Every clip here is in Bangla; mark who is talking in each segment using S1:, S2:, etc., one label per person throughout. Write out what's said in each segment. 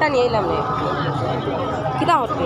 S1: ফোনটা নিয়ে এলাম রে কিতা হচ্ছে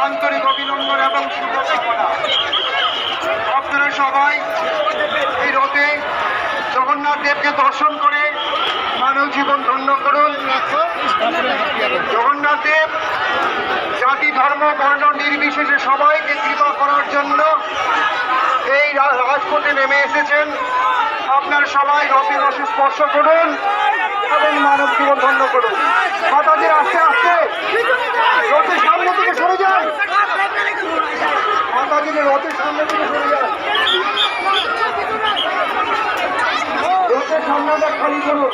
S2: আন্তরিক অভিনন্দন এবং শুভকামনা। আপনারা সবাই এই রথে জগন্নাথ দেবকে দর্শন করে মানব জীবন ধন্য করুন। জগন্নাথ দেব জাতি ধর্ম বর্ণ নির্বিশেষে সবাইকে কৃপা করার জন্য এই রাজপথে নেমে এসেছেন। আপনারা সবাই রথের রশি স্পর্শ করুন এবং মানব জীবন ধন্য করুন। মাতাজির আস্তে আস্তে রথের সামনে থেকে সরে যান। মাতাজির রথের সামনে থেকে সরে যান। রথের সামনেটা খালি করুন।